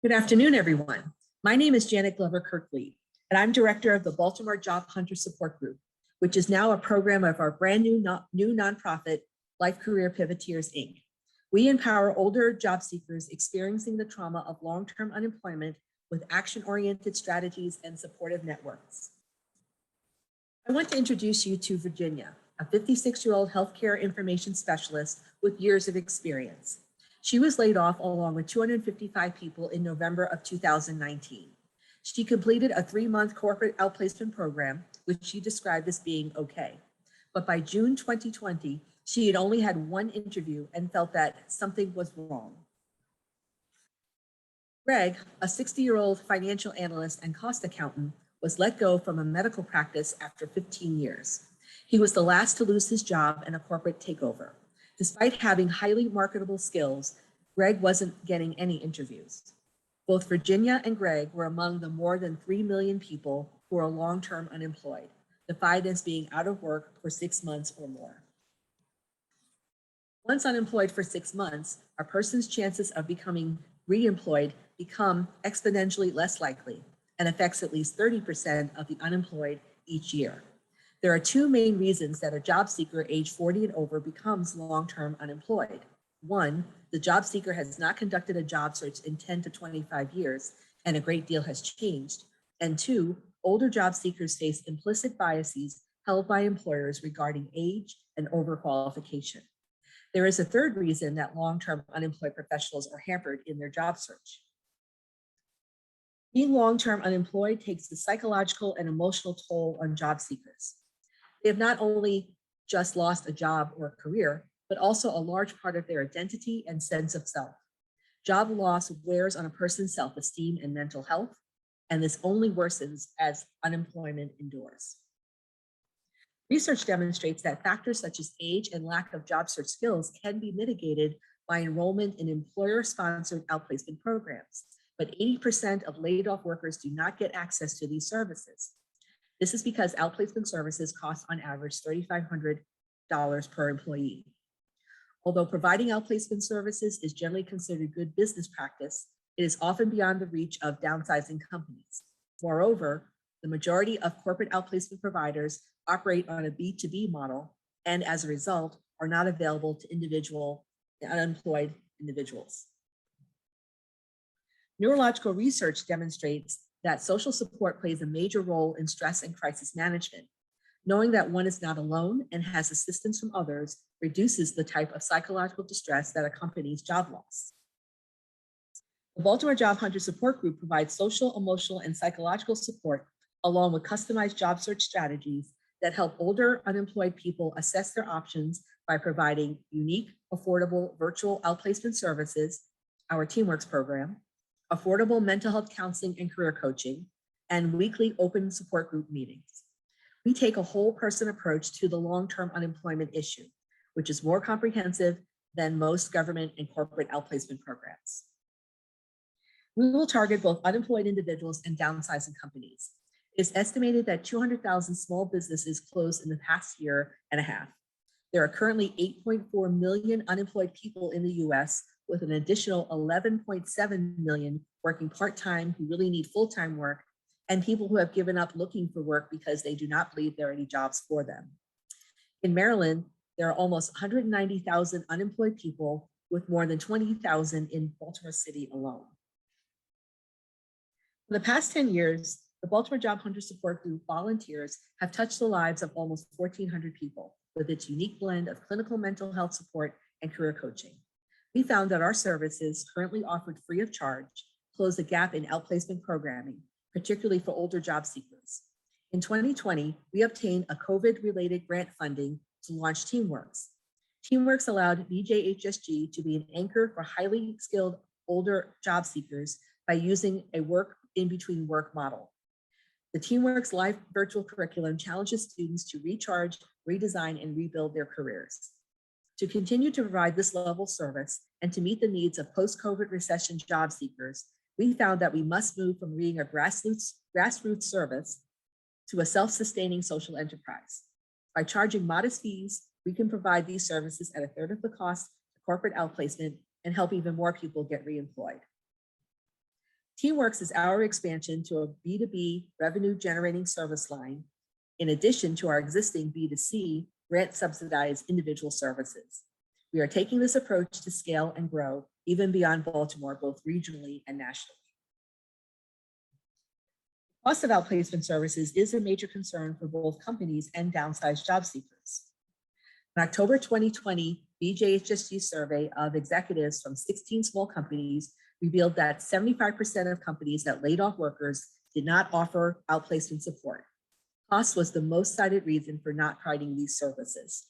Good afternoon, everyone. My name is Janet Glover-Kerkvliet, and I'm director of the Baltimore Job Hunter Support Group, which is now a program of our brand new nonprofit, Life Career Pivoters, Inc. We empower older job seekers experiencing the trauma of long-term unemployment with action-oriented strategies and supportive networks. I want to introduce you to Virginia, a 56-year-old healthcare information specialist with years of experience. She was laid off along with 255 people in November of 2019. She completed a 3-month corporate outplacement program, which she described as being okay. But by June 2020, she had only had one interview and felt that something was wrong. Greg, a 60-year-old financial analyst and cost accountant, was let go from a medical practice after 15 years. He was the last to lose his job in a corporate takeover. Despite having highly marketable skills, Greg wasn't getting any interviews. Both Virginia and Greg were among the more than 3 million people who are long-term unemployed, defined as being out of work for 6 months or more. Once unemployed for 6 months, a person's chances of becoming reemployed become exponentially less likely and affects at least 30% of the unemployed each year. There are 2 main reasons that a job seeker age 40 and over becomes long-term unemployed. 1, the job seeker has not conducted a job search in 10 to 25 years, and a great deal has changed. And 2, older job seekers face implicit biases held by employers regarding age and overqualification. There is a 3rd reason that long-term unemployed professionals are hampered in their job search. Being long-term unemployed takes a psychological and emotional toll on job seekers. They have not only just lost a job or a career, but also a large part of their identity and sense of self. Job loss wears on a person's self-esteem and mental health, and this only worsens as unemployment endures. Research demonstrates that factors such as age and lack of job search skills can be mitigated by enrollment in employer-sponsored outplacement programs, but 80% of laid-off workers do not get access to these services. This is because outplacement services cost on average $3,500 per employee. Although providing outplacement services is generally considered good business practice, it is often beyond the reach of downsizing companies. Moreover, the majority of corporate outplacement providers operate on a B2B model, and as a result, are not available to unemployed individuals. Neurological research demonstrates that social support plays a major role in stress and crisis management. Knowing that one is not alone and has assistance from others reduces the type of psychological distress that accompanies job loss. The Baltimore Job Hunter Support Group provides social, emotional, and psychological support along with customized job search strategies that help older unemployed people assess their options by providing unique, affordable virtual outplacement services, our TeamWorks program, affordable mental health counseling and career coaching, and weekly open support group meetings. We take a whole person approach to the long-term unemployment issue, which is more comprehensive than most government and corporate outplacement programs. We will target both unemployed individuals and downsizing companies. It is estimated that 200,000 small businesses closed in the past year and a half. There are currently 8.4 million unemployed people in the US, with an additional 11.7 million working part-time who really need full-time work, and people who have given up looking for work because they do not believe there are any jobs for them. In Maryland, there are almost 190,000 unemployed people, with more than 20,000 in Baltimore City alone. For the past 10 years, the Baltimore Job Hunter Support Group volunteers have touched the lives of almost 1,400 people with its unique blend of clinical mental health support and career coaching. We found that our services, currently offered free of charge, close the gap in outplacement programming, particularly for older job seekers. In 2020, we obtained a COVID-related grant funding to launch TeamWorks. TeamWorks allowed BJHSG to be an anchor for highly skilled older job seekers by using a work in between work model. The TeamWorks live virtual curriculum challenges students to recharge, redesign, and rebuild their careers. To continue to provide this level of service and to meet the needs of post-COVID recession job seekers, we found that we must move from being a grassroots service to a self-sustaining social enterprise. By charging modest fees, we can provide these services at 1/3 of the cost of corporate outplacement and help even more people get reemployed. Teamworks is our expansion to a B2B revenue generating service line, in addition to our existing B2C grant subsidized individual services. We are taking this approach to scale and grow even beyond Baltimore, both regionally and nationally. Cost of outplacement services is a major concern for both companies and downsized job seekers. In October 2020, BJHSG survey of executives from 16 small companies revealed that 75% of companies that laid off workers did not offer outplacement support. Cost was the most cited reason for not providing these services.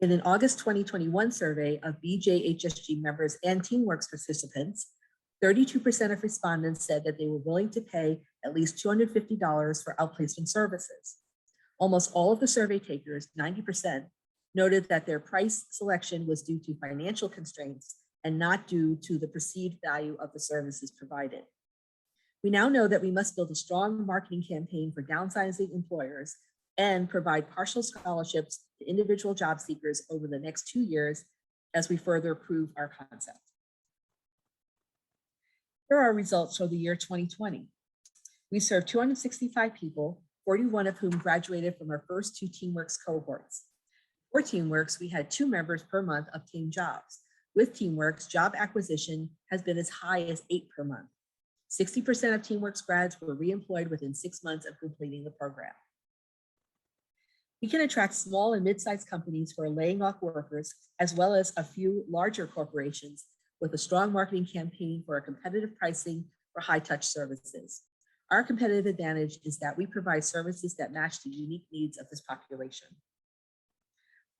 In an August 2021 survey of BJHSG members and Teamworks participants, 32% of respondents said that they were willing to pay at least $250 for outplacement services. Almost all of the survey takers, 90%, noted that their price selection was due to financial constraints and not due to the perceived value of the services provided. We now know that we must build a strong marketing campaign for downsizing employers and provide partial scholarships to individual job seekers over the next 2 years as we further prove our concept. Here are our results for the year 2020. We served 265 people, 41 of whom graduated from our first 2 Teamworks cohorts. For Teamworks, we had 2 members per month obtain jobs. With Teamworks, job acquisition has been as high as 8 per month. 60% of Teamworks grads were reemployed within 6 months of completing the program. We can attract small and mid-sized companies who are laying off workers, as well as a few larger corporations with a strong marketing campaign for a competitive pricing for high-touch services. Our competitive advantage is that we provide services that match the unique needs of this population.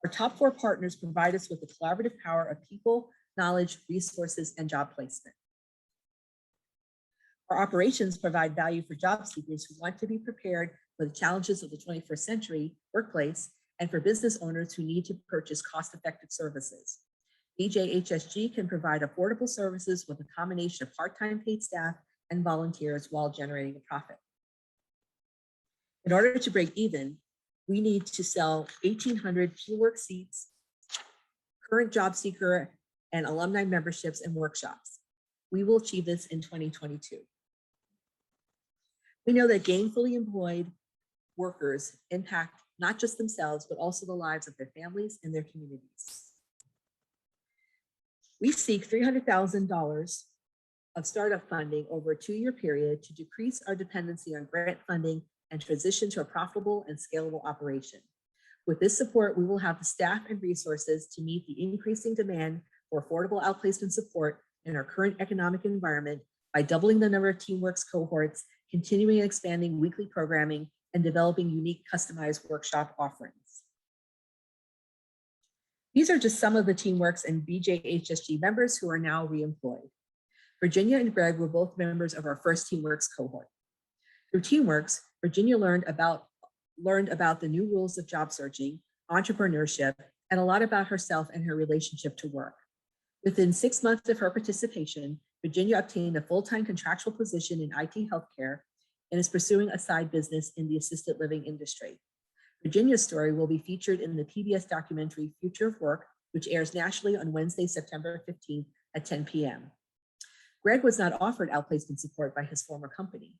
Our top 4 partners provide us with the collaborative power of people, knowledge, resources, and job placement. Our operations provide value for job seekers who want to be prepared for the challenges of the 21st century workplace and for business owners who need to purchase cost-effective services. BJHSG can provide affordable services with a combination of part-time paid staff and volunteers while generating a profit. In order to break even, we need to sell 1,800 Teamworks seats, current job seeker and alumni memberships and workshops. We will achieve this in 2022. We know that gainfully employed workers impact not just themselves, but also the lives of their families and their communities. We seek $300,000 of startup funding over a 2-year period to decrease our dependency on grant funding and transition to a profitable and scalable operation. With this support, we will have the staff and resources to meet the increasing demand for affordable outplacement support in our current economic environment by doubling the number of Teamworks cohorts, continuing and expanding weekly programming, and developing unique customized workshop offerings. These are just some of the Teamworks and BJHSG members who are now reemployed. Virginia and Greg were both members of our first Teamworks cohort. Through Teamworks, Virginia learned about the new rules of job searching, entrepreneurship, and a lot about herself and her relationship to work. Within 6 months of her participation, Virginia obtained a full-time contractual position in IT healthcare and is pursuing a side business in the assisted living industry. Virginia's story will be featured in the PBS documentary Future of Work, which airs nationally on Wednesday, September 15th at 10 p.m. Greg was not offered outplacement support by his former company.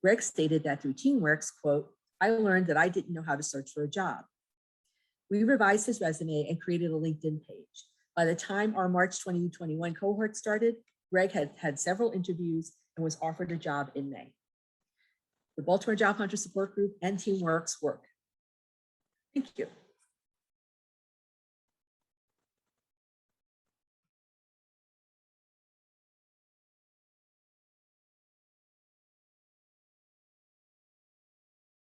Greg stated that through Teamworks, quote, "I learned that I didn't know how to search for a job." We revised his resume and created a LinkedIn page. By the time our March 2021 cohort started, Greg had several interviews and was offered a job in May. The Baltimore Job Hunter Support Group and Teamworks work. Thank you.